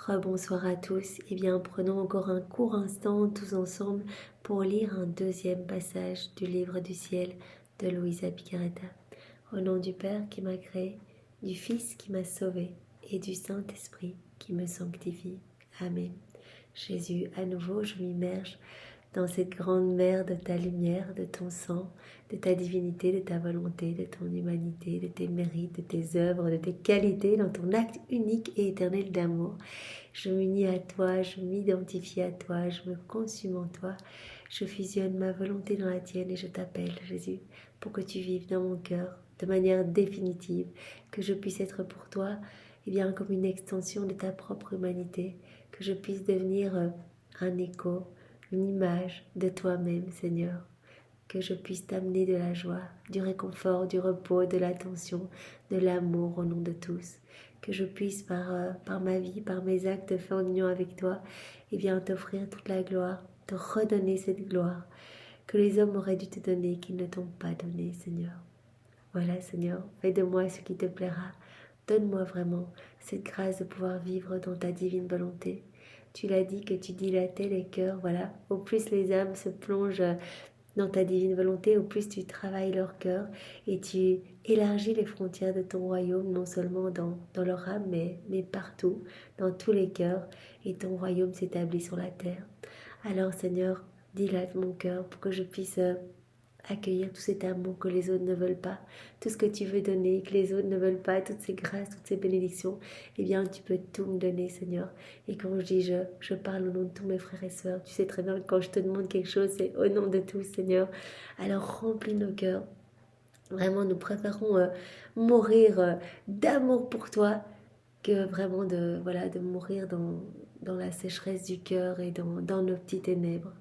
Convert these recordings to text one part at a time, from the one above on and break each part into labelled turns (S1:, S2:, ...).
S1: Rebonsoir à tous. Eh bien, prenons encore un court instant tous ensemble pour lire un deuxième passage du livre du ciel de Luisa Picaretta. Au nom du Père qui m'a créé, du Fils qui m'a sauvé et du Saint-Esprit qui me sanctifie. Amen. Jésus, à nouveau, je m'immerge dans cette grande mer de ta lumière, de ton sang, de ta divinité, de ta volonté, de ton humanité, de tes mérites, de tes œuvres, de tes qualités, dans ton acte unique et éternel d'amour. Je m'unis à toi, je m'identifie à toi, je me consume en toi, je fusionne ma volonté dans la tienne et je t'appelle, Jésus, pour que tu vives dans mon cœur de manière définitive, que je puisse être pour toi, eh bien, comme une extension de ta propre humanité, que je puisse devenir un écho, une image de toi-même, Seigneur, que je puisse t'amener de la joie, du réconfort, du repos, de l'attention, de l'amour au nom de tous, que je puisse par ma vie, par mes actes faits en union avec toi, eh bien t'offrir toute la gloire, te redonner cette gloire que les hommes auraient dû te donner, qu'ils ne t'ont pas donné, Seigneur. Voilà, Seigneur, fais de moi ce qui te plaira. Donne-moi vraiment cette grâce de pouvoir vivre dans ta divine volonté. Tu l'as dit que tu dilatais les cœurs, voilà. Au plus les âmes se plongent dans ta divine volonté, au plus tu travailles leur cœur et tu élargis les frontières de ton royaume, non seulement dans leur âme, mais partout, dans tous les cœurs, et ton royaume s'établit sur la terre. Alors Seigneur, dilate mon cœur pour que je puisse accueillir tout cet amour que les autres ne veulent pas, tout ce que tu veux donner, que les autres ne veulent pas, toutes ces grâces, toutes ces bénédictions, eh bien tu peux tout me donner, Seigneur. Et quand je dis je parle au nom de tous mes frères et sœurs. Tu sais très bien que quand je te demande quelque chose, c'est au nom de tous, Seigneur. Alors remplis nos cœurs. Vraiment, nous préférons mourir d'amour pour toi que vraiment de mourir dans la sécheresse du cœur et dans nos petits ténèbres.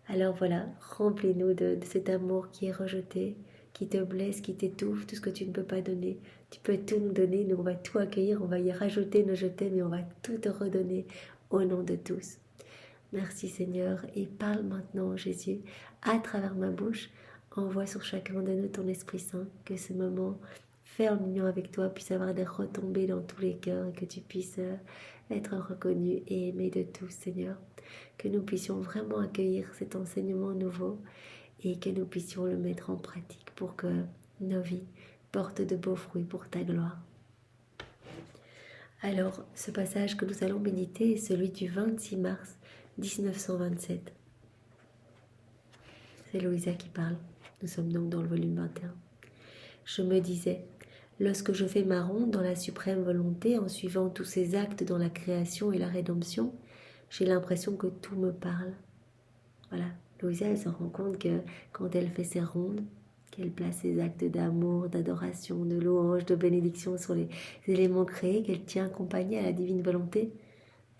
S1: Alors voilà, remplis-nous de cet amour qui est rejeté, qui te blesse, qui t'étouffe, tout ce que tu ne peux pas donner. Tu peux tout nous donner, nous on va tout accueillir, on va y rajouter nos je t'aime et on va tout te redonner au nom de tous. Merci Seigneur et parle maintenant Jésus à travers ma bouche. Envoie sur chacun de nous ton Esprit Saint, que ce moment fait en union avec toi puisse avoir des retombées dans tous les cœurs et que tu puisses être reconnu et aimé de tous Seigneur. Que nous puissions vraiment accueillir cet enseignement nouveau et que nous puissions le mettre en pratique pour que nos vies portent de beaux fruits pour ta gloire. Alors, ce passage que nous allons méditer est celui du 26 mars 1927. C'est Luisa qui parle. Nous sommes donc dans le volume 21. Je me disais, lorsque je fais ma ronde dans la suprême volonté en suivant tous ces actes dans la création et la rédemption, j'ai l'impression que tout me parle. Voilà, Luisa, elle se rend compte que quand elle fait ses rondes, qu'elle place ses actes d'amour, d'adoration, de louange, de bénédiction sur les éléments créés, qu'elle tient accompagnée à la divine volonté,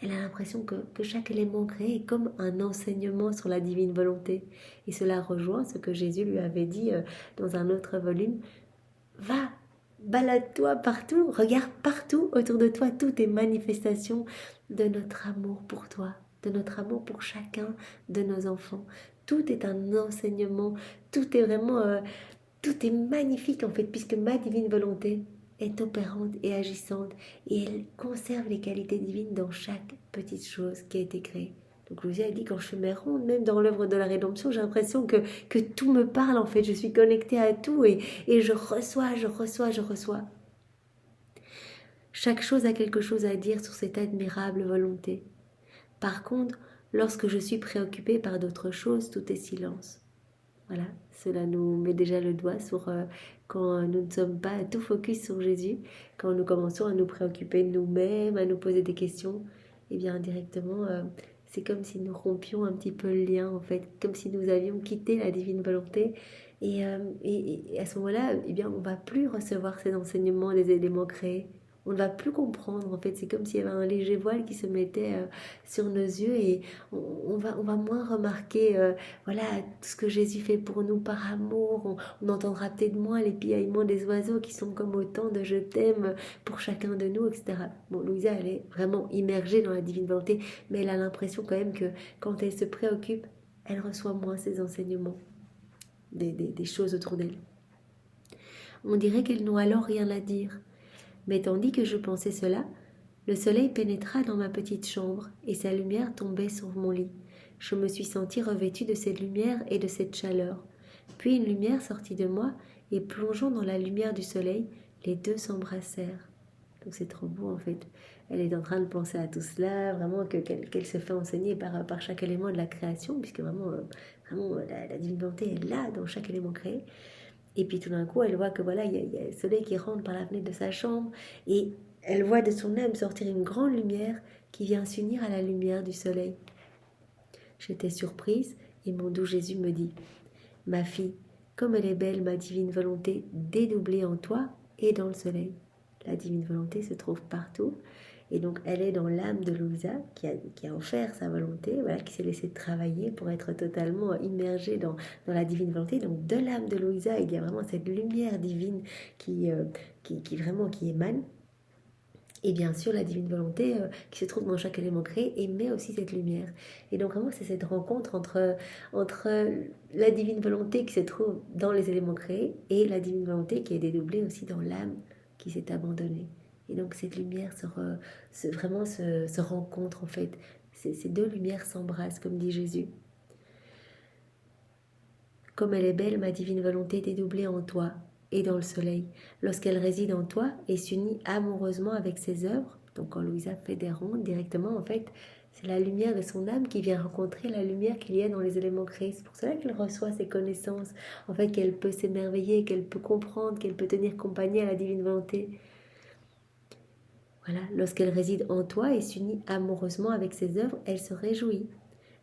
S1: elle a l'impression que chaque élément créé est comme un enseignement sur la divine volonté. Et cela rejoint ce que Jésus lui avait dit dans un autre volume. Va, balade-toi partout, regarde partout autour de toi, toutes est manifestation de notre amour pour toi, de notre amour pour chacun de nos enfants. Tout est un enseignement, tout est vraiment, tout est magnifique en fait, puisque ma divine volonté est opérante et agissante et elle conserve les qualités divines dans chaque petite chose qui a été créée. Donc Lucia a dit, quand je fais mes rondes, même dans l'œuvre de la rédemption, j'ai l'impression que tout me parle en fait, je suis connectée à tout et je reçois. Chaque chose a quelque chose à dire sur cette admirable volonté. Par contre, lorsque je suis préoccupée par d'autres choses, tout est silence. Voilà, cela nous met déjà le doigt sur quand nous ne sommes pas tout focus sur Jésus, quand nous commençons à nous préoccuper de nous-mêmes, à nous poser des questions, et bien indirectement, c'est comme si nous rompions un petit peu le lien en fait, comme si nous avions quitté la divine volonté. Et à ce moment-là, eh bien, on ne va plus recevoir ces enseignements des éléments créés. On ne va plus comprendre, en fait, c'est comme s'il y avait un léger voile qui se mettait sur nos yeux et on va moins remarquer voilà, tout ce que Jésus fait pour nous par amour. On entendra peut-être moins les piaillements des oiseaux qui sont comme autant de je t'aime pour chacun de nous, etc. Bon, Louisa, elle est vraiment immergée dans la divine volonté, mais elle a l'impression quand même que quand elle se préoccupe, elle reçoit moins ces enseignements des choses autour d'elle. On dirait qu'elles n'ont alors rien à dire. Mais tandis que je pensais cela, Le soleil pénétra dans ma petite chambre et sa lumière tombait sur mon lit. Je me suis sentie revêtue de cette lumière et de cette chaleur. Puis une lumière sortit de moi et plongeant dans la lumière du soleil, les deux s'embrassèrent. Donc c'est trop beau en fait. Elle est en train de penser à tout cela, vraiment qu'elle se fait enseigner par chaque élément de la création, puisque vraiment la divine volonté est là dans chaque élément créé. Et puis tout d'un coup, elle voit que voilà, il y a le soleil qui rentre par la fenêtre de sa chambre, et elle voit de son âme sortir une grande lumière qui vient s'unir à la lumière du soleil. J'étais surprise, et mon doux Jésus me dit, ma fille, comme elle est belle, ma divine volonté, dédoublée en toi et dans le soleil. La divine volonté se trouve partout. Et donc, elle est dans l'âme de Louisa qui a offert sa volonté, voilà, qui s'est laissée travailler pour être totalement immergée dans la divine volonté. Donc, de l'âme de Louisa, il y a vraiment cette lumière divine qui émane. Et bien sûr, la divine volonté qui se trouve dans chaque élément créé émet aussi cette lumière. Et donc, vraiment, c'est cette rencontre entre la divine volonté qui se trouve dans les éléments créés et la divine volonté qui est dédoublée aussi dans l'âme qui s'est abandonnée. Et donc, cette lumière se rencontre en fait. Ces deux lumières s'embrassent, comme dit Jésus. Comme elle est belle, ma divine volonté dédoublée en toi et dans le soleil, lorsqu'elle réside en toi et s'unit amoureusement avec ses œuvres. Donc quand Louisa fait des rondes directement, en fait, c'est la lumière de son âme qui vient rencontrer la lumière qu'il y a dans les éléments créés. C'est pour cela qu'elle reçoit ses connaissances, en fait, qu'elle peut s'émerveiller, qu'elle peut comprendre, qu'elle peut tenir compagnie à la divine volonté. Voilà, lorsqu'elle réside en toi et s'unit amoureusement avec ses œuvres, elle se réjouit.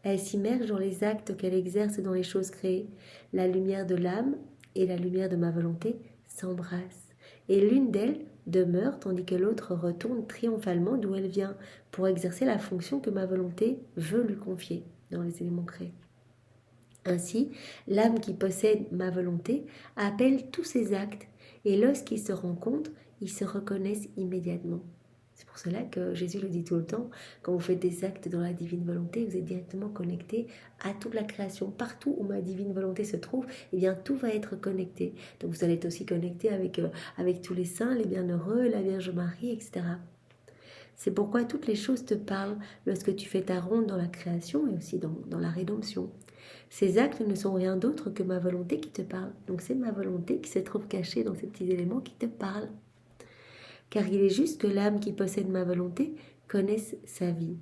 S1: Elle s'immerge dans les actes qu'elle exerce dans les choses créées. La lumière de l'âme et la lumière de ma volonté s'embrassent. Et l'une d'elles demeure tandis que l'autre retourne triomphalement d'où elle vient pour exercer la fonction que ma volonté veut lui confier dans les éléments créés. Ainsi, l'âme qui possède ma volonté appelle tous ses actes et lorsqu'ils se rencontrent, ils se reconnaissent immédiatement. C'est pour cela que Jésus le dit tout le temps, quand vous faites des actes dans la divine volonté, vous êtes directement connecté à toute la création. Partout où ma divine volonté se trouve, eh bien tout va être connecté. Donc vous allez être aussi connecté avec tous les saints, les bienheureux, la Vierge Marie, etc. C'est pourquoi toutes les choses te parlent lorsque tu fais ta ronde dans la création et aussi dans la rédemption. Ces actes ne sont rien d'autre que ma volonté qui te parle. Donc c'est ma volonté qui se trouve cachée dans ces petits éléments qui te parlent. Car il est juste que l'âme qui possède ma volonté connaisse sa vie.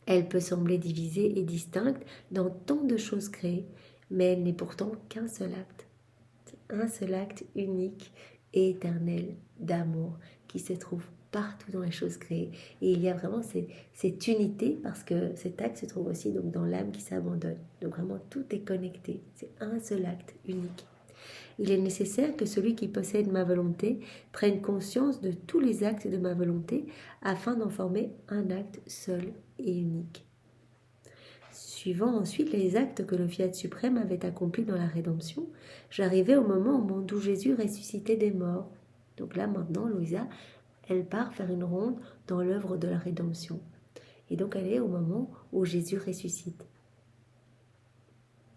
S1: Elle peut sembler divisée et distincte dans tant de choses créées, mais elle n'est pourtant qu'un seul acte. Un seul acte unique et éternel d'amour qui se trouve partout dans les choses créées. Et il y a vraiment cette unité parce que cet acte se trouve aussi donc dans l'âme qui s'abandonne. Donc vraiment tout est connecté. C'est un seul acte unique. Il est nécessaire que celui qui possède ma volonté prenne conscience de tous les actes de ma volonté afin d'en former un acte seul et unique. Suivant ensuite les actes que le Fiat suprême avait accomplis dans la rédemption, j'arrivais au moment où mon doux Jésus ressuscitait des morts. Donc là maintenant, Louisa, elle part faire une ronde dans l'œuvre de la rédemption. Et donc elle est au moment où Jésus ressuscite.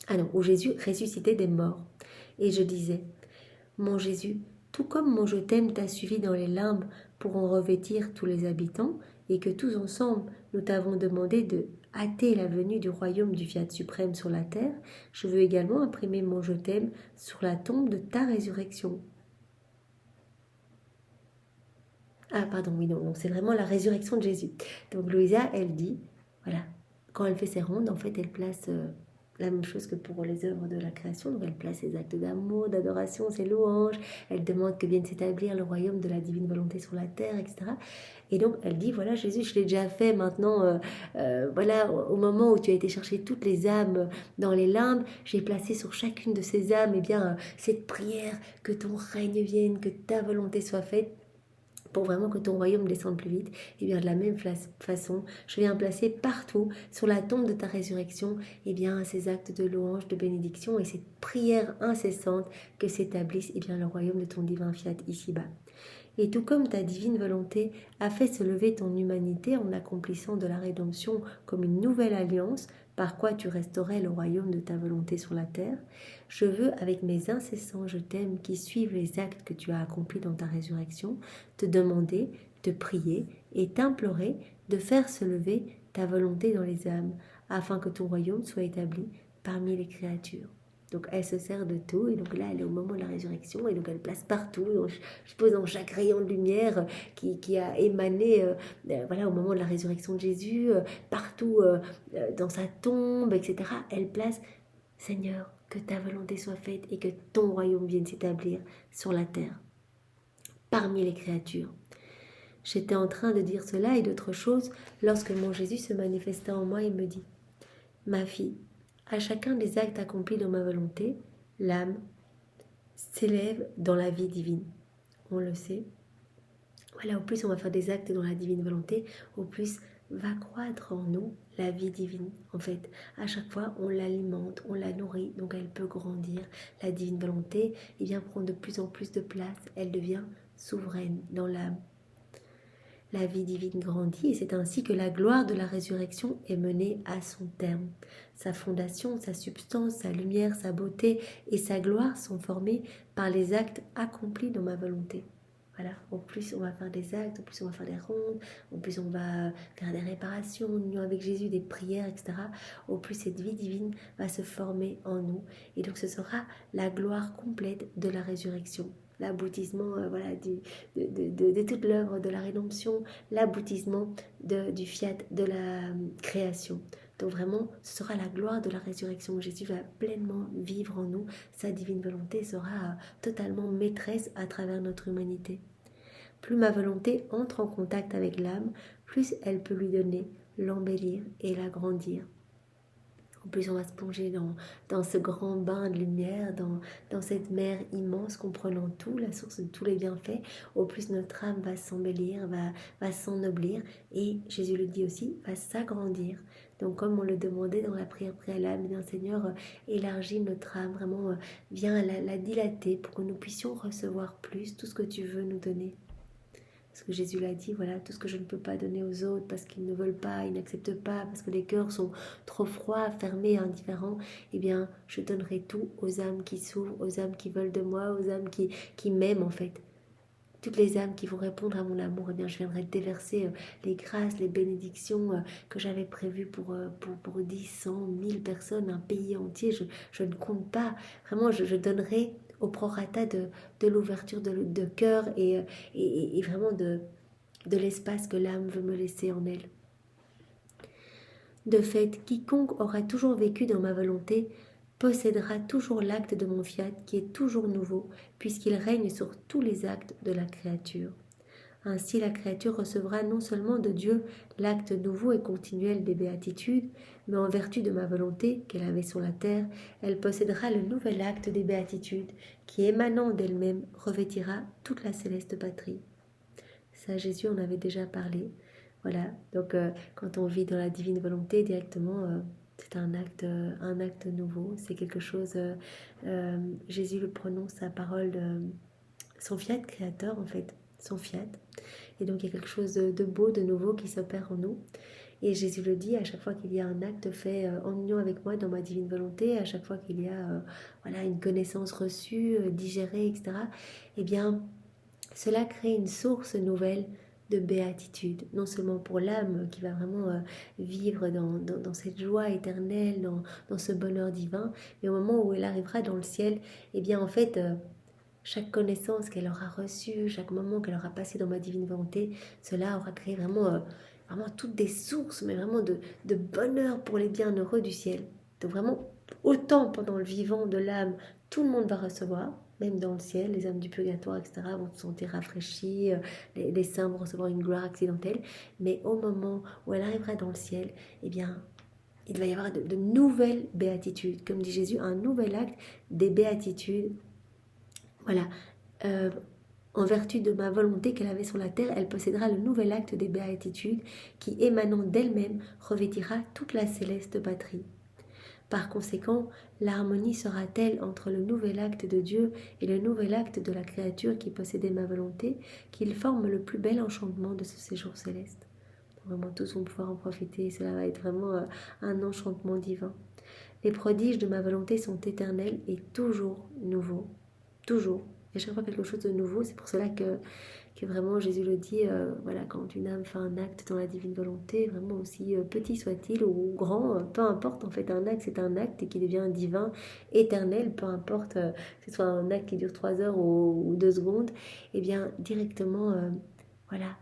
S1: Ah non, où Jésus ressuscitait des morts. Et je disais, mon Jésus, tout comme mon je t'aime t'a suivi dans les limbes pour en revêtir tous les habitants, et que tous ensemble nous t'avons demandé de hâter la venue du royaume du Fiat suprême sur la terre, je veux également imprimer mon je t'aime sur la tombe de ta résurrection. Ah pardon, oui, non, c'est vraiment la résurrection de Jésus. Donc Louisa, elle dit, voilà, quand elle fait ses rondes, en fait, elle place la même chose que pour les œuvres de la création. Donc elle place ses actes d'amour, d'adoration, ses louanges. Elle demande que vienne s'établir le royaume de la divine volonté sur la terre, etc. Et donc elle dit, voilà, Jésus, je l'ai déjà fait maintenant. Voilà, au moment où tu as été chercher toutes les âmes dans les limbes, j'ai placé sur chacune de ces âmes, eh bien, cette prière, que ton règne vienne, que ta volonté soit faite, pour vraiment que ton royaume descende plus vite. Et bien de la même façon, je viens placer partout sur la tombe de ta résurrection et bien ces actes de louange, de bénédiction et cette prière incessante que s'établisse et bien le royaume de ton divin fiat ici-bas. Et tout comme ta divine volonté a fait se lever ton humanité en accomplissant de la rédemption comme une nouvelle alliance, par quoi tu restaurais le royaume de ta volonté sur la terre, je veux, avec mes incessants je t'aime qui suivent les actes que tu as accomplis dans ta résurrection, te demander, te prier et t'implorer de faire se lever ta volonté dans les âmes, afin que ton royaume soit établi parmi les créatures. Donc elle se sert de tout, et donc là elle est au moment de la résurrection, et donc elle place partout, donc, je suppose dans chaque rayon de lumière qui a émané voilà, au moment de la résurrection de Jésus, partout dans sa tombe, etc. Elle place, Seigneur, que ta volonté soit faite et que ton royaume vienne s'établir sur la terre, parmi les créatures. J'étais en train de dire cela et d'autres choses lorsque mon Jésus se manifesta en moi et me dit, ma fille, à chacun des actes accomplis dans ma volonté, l'âme s'élève dans la vie divine. On le sait. Voilà, au plus on va faire des actes dans la divine volonté, au plus va croître en nous la vie divine. En fait, à chaque fois, on l'alimente, on la nourrit, donc elle peut grandir. La divine volonté, prend de plus en plus de place, elle devient souveraine dans l'âme. La vie divine grandit et c'est ainsi que la gloire de la résurrection est menée à son terme. Sa fondation, sa substance, sa lumière, sa beauté et sa gloire sont formées par les actes accomplis dans ma volonté. Voilà, au plus on va faire des actes, au plus on va faire des rondes, au plus on va faire des réparations, en union avec Jésus, des prières, etc. Au plus cette vie divine va se former en nous. Et donc ce sera la gloire complète de la résurrection. L'aboutissement de toute l'œuvre de la rédemption, l'aboutissement du fiat de la création. Donc vraiment, ce sera la gloire de la résurrection. Jésus va pleinement vivre en nous. Sa divine volonté sera totalement maîtresse à travers notre humanité. Plus ma volonté entre en contact avec l'âme, plus elle peut lui donner, l'embellir et l'agrandir. En plus, on va se plonger dans ce grand bain de lumière, dans cette mer immense, comprenant tout, la source de tous les bienfaits. Au plus, notre âme va s'embellir, va s'ennoblir. Et Jésus le dit aussi, va s'agrandir. Donc, comme on le demandait dans la prière préalable, bien Seigneur, élargis notre âme, vraiment, viens la dilater pour que nous puissions recevoir plus tout ce que tu veux nous donner. Parce que Jésus l'a dit, voilà, tout ce que je ne peux pas donner aux autres parce qu'ils ne veulent pas, ils n'acceptent pas, parce que les cœurs sont trop froids, fermés, indifférents, eh bien, je donnerai tout aux âmes qui s'ouvrent, aux âmes qui veulent de moi, aux âmes qui m'aiment en fait. Toutes les âmes qui vont répondre à mon amour, eh bien, je viendrai déverser les grâces, les bénédictions que j'avais prévues pour 10, 100, 1000 personnes, un pays entier. Je ne compte pas. Vraiment, je donnerai au prorata de l'ouverture de cœur et vraiment de l'espace que l'âme veut me laisser en elle. De fait, quiconque aura toujours vécu dans ma volonté possédera toujours l'acte de mon fiat qui est toujours nouveau, puisqu'il règne sur tous les actes de la créature. Ainsi, la créature recevra non seulement de Dieu l'acte nouveau et continuel des béatitudes, mais en vertu de ma volonté qu'elle avait sur la terre, elle possédera le nouvel acte des béatitudes, qui émanant d'elle-même revêtira toute la céleste patrie. Ça, Jésus en avait déjà parlé. Voilà, donc quand on vit dans la divine volonté directement, c'est un acte nouveau, c'est quelque chose, Jésus le prononce sa parole, son fiat créateur en fait, son fiat. Et donc il y a quelque chose de beau, de nouveau qui s'opère en nous. Et Jésus le dit, à chaque fois qu'il y a un acte fait en union avec moi dans ma divine volonté, à chaque fois qu'il y a une connaissance reçue, digérée, etc., eh bien, cela crée une source nouvelle de béatitude, non seulement pour l'âme qui va vraiment vivre dans cette joie éternelle, dans ce bonheur divin, mais au moment où elle arrivera dans le ciel, eh bien en fait, chaque connaissance qu'elle aura reçue, chaque moment qu'elle aura passé dans ma divine volonté, cela aura créé vraiment toutes des sources, mais vraiment de bonheur pour les bienheureux du ciel. Donc vraiment, autant pendant le vivant de l'âme, tout le monde va recevoir, même dans le ciel, les âmes du purgatoire, etc., vont se sentir rafraîchis, les saints vont recevoir une gloire accidentelle, mais au moment où elle arrivera dans le ciel, eh bien, il va y avoir de nouvelles béatitudes. Comme dit Jésus, un nouvel acte des béatitudes. Voilà. En vertu de ma volonté qu'elle avait sur la terre, elle possédera le nouvel acte des béatitudes qui, émanant d'elle-même, revêtira toute la céleste patrie. Par conséquent, l'harmonie sera telle entre le nouvel acte de Dieu et le nouvel acte de la créature qui possédait ma volonté, qu'il forme le plus bel enchantement de ce séjour céleste. Vraiment, tous vont pouvoir en profiter, cela va être vraiment un enchantement divin. Les prodiges de ma volonté sont éternels et toujours nouveaux, toujours. y a chaque fois quelque chose de nouveau. C'est pour cela que vraiment Jésus le dit, voilà, quand une âme fait un acte dans la divine volonté, vraiment aussi petit soit-il ou grand, peu importe, en fait, un acte c'est un acte et qui devient divin, éternel, peu importe que ce soit un acte qui dure 3 heures ou 2 secondes, et bien directement, voilà,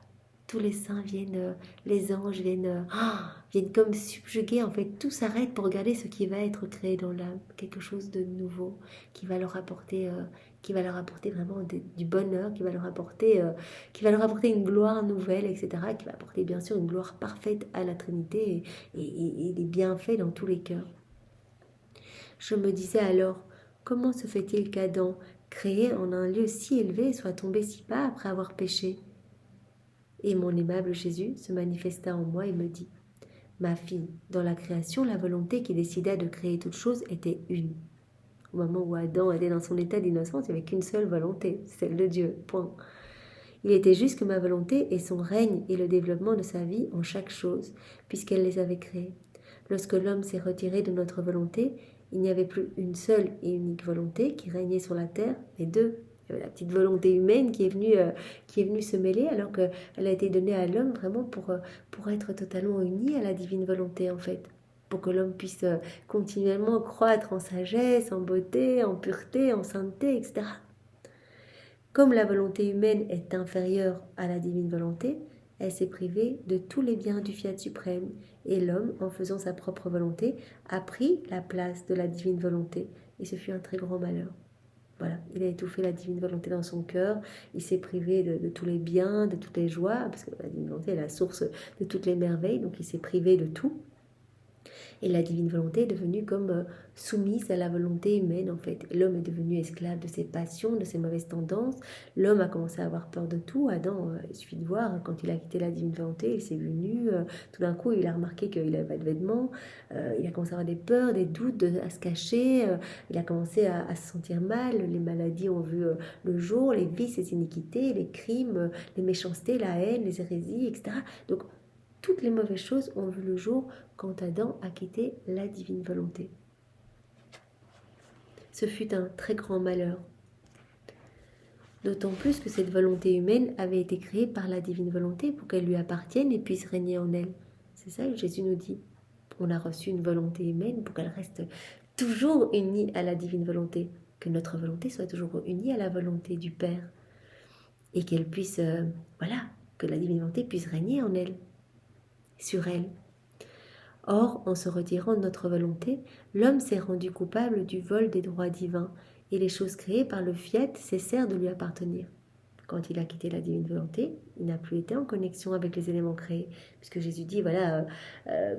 S1: tous les saints viennent, les anges viennent, viennent comme subjuguer, en fait, tout s'arrête pour regarder ce qui va être créé dans l'âme, quelque chose de nouveau qui va leur apporter vraiment du bonheur, qui va leur apporter une gloire nouvelle, etc., qui va apporter bien sûr une gloire parfaite à la Trinité et des bienfaits dans tous les cœurs. Je me disais alors, comment se fait-il qu'Adam, créé en un lieu si élevé, soit tombé si bas après avoir péché? Et mon aimable Jésus se manifesta en moi et me dit, ma fille, dans la création, la volonté qui décida de créer toute chose était une. Au moment où Adam était dans son état d'innocence, il n'y avait qu'une seule volonté, celle de Dieu, point. Il était juste que ma volonté et son règne et le développement de sa vie en chaque chose, puisqu'elle les avait créées. Lorsque l'homme s'est retiré de notre volonté, il n'y avait plus une seule et unique volonté qui régnait sur la terre, mais deux. Il y avait la petite volonté humaine qui est venue se mêler, alors qu'elle a été donnée à l'homme vraiment pour être totalement uni à la divine volonté, en fait. Pour que l'homme puisse continuellement croître en sagesse, en beauté, en pureté, en sainteté, etc. Comme la volonté humaine est inférieure à la divine volonté, elle s'est privée de tous les biens du fiat suprême, et l'homme, en faisant sa propre volonté, a pris la place de la divine volonté, et ce fut un très grand malheur. Voilà, il a étouffé la divine volonté dans son cœur, il s'est privé de tous les biens, de toutes les joies, parce que la divine volonté est la source de toutes les merveilles, donc il s'est privé de tout. Et la divine volonté est devenue comme soumise à la volonté humaine, en fait. L'homme est devenu esclave de ses passions, de ses mauvaises tendances. L'homme a commencé à avoir peur de tout. Adam, il suffit de voir, quand il a quitté la divine volonté, il s'est vu nu. Tout d'un coup, il a remarqué qu'il n'avait pas de vêtements. Il a commencé à avoir des peurs, des doutes, à se cacher. Il a commencé à se sentir mal. Les maladies ont vu le jour, les vices, les iniquités, les crimes, les méchancetés, la haine, les hérésies, etc. Donc, toutes les mauvaises choses ont vu le jour quand Adam a quitté la divine volonté. Ce fut un très grand malheur. D'autant plus que cette volonté humaine avait été créée par la divine volonté pour qu'elle lui appartienne et puisse régner en elle. C'est ça que Jésus nous dit. On a reçu une volonté humaine pour qu'elle reste toujours unie à la divine volonté. Que notre volonté soit toujours unie à la volonté du Père. Et qu'elle puisse, que la divine volonté puisse régner en elle, sur elle. Or, en se retirant de notre volonté, l'homme s'est rendu coupable du vol des droits divins, et les choses créées par le fiat cessèrent de lui appartenir. Quand il a quitté la divine volonté, il n'a plus été en connexion avec les éléments créés. Puisque Jésus dit,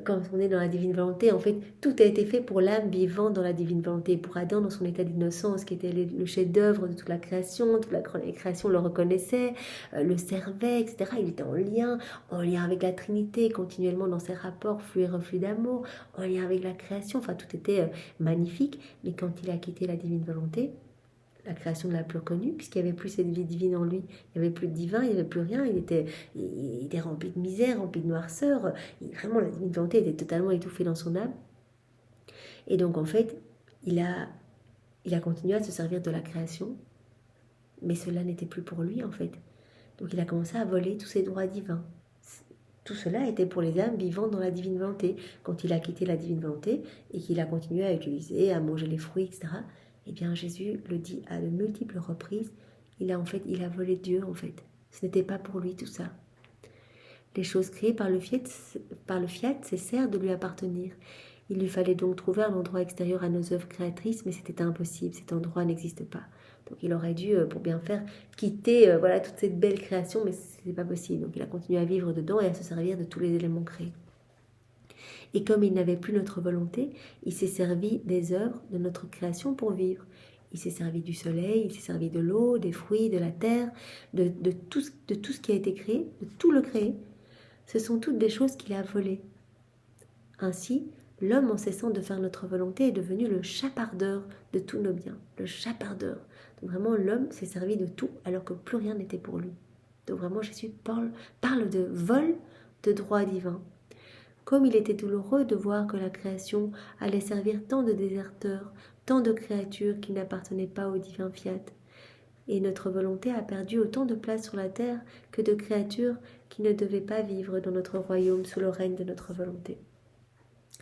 S1: quand on est dans la divine volonté, en fait, tout a été fait pour l'âme vivant dans la divine volonté. Pour Adam, dans son état d'innocence, qui était le chef-d'œuvre de toute la création le reconnaissait, le servait, etc. Il était en lien avec la Trinité, continuellement dans ses rapports, flux et reflux d'amour, en lien avec la création. Enfin, tout était magnifique. Mais quand il a quitté la divine volonté, la création ne l'a plus reconnu, puisqu'il n'y avait plus cette vie divine en lui. Il n'y avait plus de divin, il n'y avait plus rien. Il était rempli de misère, rempli de noirceur. Vraiment, la divine volonté était totalement étouffée dans son âme. Et donc, en fait, il a continué à se servir de la création, mais cela n'était plus pour lui, en fait. Donc, il a commencé à voler tous ses droits divins. Tout cela était pour les âmes vivant dans la divine volonté. Quand il a quitté la divine volonté et qu'il a continué à utiliser, à manger les fruits, etc., eh bien, Jésus le dit à de multiples reprises, il a volé Dieu, en fait. Ce n'était pas pour lui tout ça. Les choses créées par le fiat cessèrent de lui appartenir. Il lui fallait donc trouver un endroit extérieur à nos œuvres créatrices, mais c'était impossible, cet endroit n'existe pas. Donc il aurait dû, pour bien faire, quitter toute cette belle création, mais ce n'est pas possible. Donc il a continué à vivre dedans et à se servir de tous les éléments créés. Et comme il n'avait plus notre volonté, il s'est servi des œuvres de notre création pour vivre. Il s'est servi du soleil, il s'est servi de l'eau, des fruits, de la terre, de tout ce qui a été créé, de tout le créé. Ce sont toutes des choses qu'il a volées. Ainsi, l'homme, en cessant de faire notre volonté, est devenu le chapardeur de tous nos biens. Le chapardeur. Donc vraiment, l'homme s'est servi de tout alors que plus rien n'était pour lui. Donc vraiment, Jésus parle de vol de droits divins. Comme il était douloureux de voir que la création allait servir tant de déserteurs, tant de créatures qui n'appartenaient pas au divin fiat. Et notre volonté a perdu autant de place sur la terre que de créatures qui ne devaient pas vivre dans notre royaume sous le règne de notre volonté.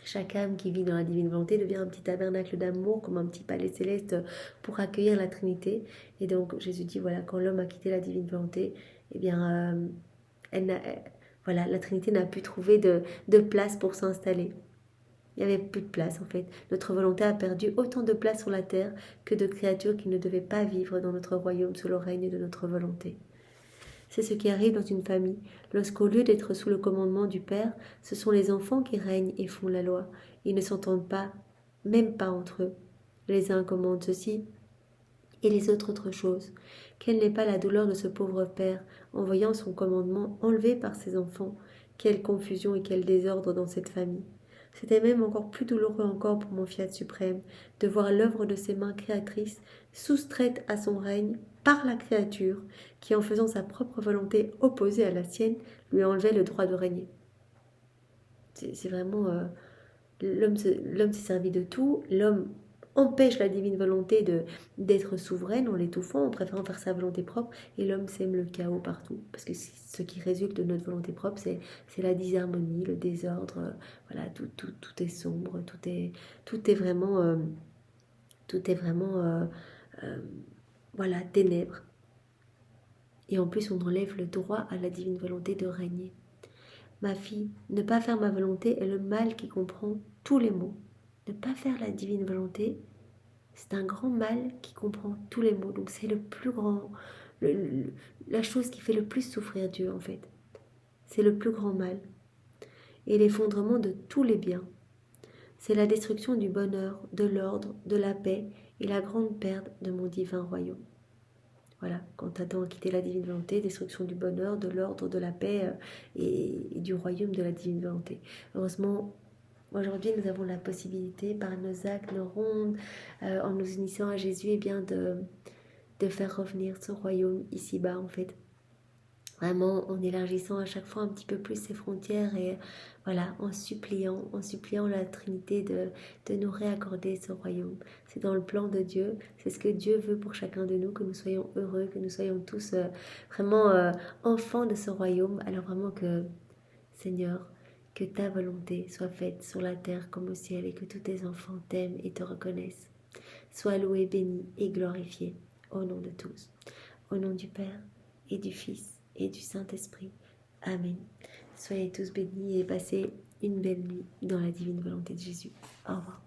S1: Chaque âme qui vit dans la divine volonté devient un petit tabernacle d'amour, comme un petit palais céleste pour accueillir la Trinité. Et donc Jésus dit, voilà, quand l'homme a quitté la divine volonté, eh bien, voilà, la Trinité n'a pu trouver de place pour s'installer. Il n'y avait plus de place en fait. Notre volonté a perdu autant de place sur la terre que de créatures qui ne devaient pas vivre dans notre royaume sous le règne de notre volonté. C'est ce qui arrive dans une famille, lorsqu'au lieu d'être sous le commandement du Père, ce sont les enfants qui règnent et font la loi. Ils ne s'entendent pas, même pas entre eux. Les uns commandent ceci et les autres autre chose. Quelle n'est pas la douleur de ce pauvre Père en voyant son commandement enlevé par ses enfants? Quelle confusion et quel désordre dans cette famille! C'était même encore plus douloureux encore pour mon Fiat suprême de voir l'œuvre de ses mains créatrices soustraite à son règne par la créature qui, en faisant sa propre volonté opposée à la sienne, lui enlevait le droit de régner. C'est vraiment... l'homme s'est servi de tout, l'homme empêche la divine volonté d'être souveraine en l'étouffant, en préférant faire sa volonté propre, et l'homme sème le chaos partout. Parce que ce qui résulte de notre volonté propre, c'est la disharmonie, le désordre, voilà, tout est sombre, tout est vraiment, voilà, ténèbres. Et en plus, on enlève le droit à la divine volonté de régner. Ma fille, ne pas faire ma volonté est le mal qui comprend tous les maux. Ne pas faire la divine volonté, c'est un grand mal qui comprend tous les maux. Donc c'est le plus grand, la chose qui fait le plus souffrir Dieu en fait. C'est le plus grand mal. Et l'effondrement de tous les biens. C'est la destruction du bonheur, de l'ordre, de la paix et la grande perte de mon divin royaume. Voilà, quand Adam a quitté la divine volonté, destruction du bonheur, de l'ordre, de la paix et du royaume de la divine volonté. Heureusement, aujourd'hui, nous avons la possibilité, par nos actes, nos rondes, en nous unissant à Jésus, eh bien, de faire revenir ce royaume ici-bas, en fait. Vraiment, en élargissant à chaque fois un petit peu plus ses frontières et voilà, en suppliant la Trinité de nous réaccorder ce royaume. C'est dans le plan de Dieu, c'est ce que Dieu veut pour chacun de nous, que nous soyons heureux, que nous soyons tous vraiment enfants de ce royaume. Alors vraiment que, Seigneur, que ta volonté soit faite sur la terre comme au ciel et que tous tes enfants t'aiment et te reconnaissent. Sois loué, béni et glorifié au nom de tous. Au nom du Père et du Fils et du Saint-Esprit. Amen. Soyez tous bénis et passez une belle nuit dans la divine volonté de Jésus. Au revoir.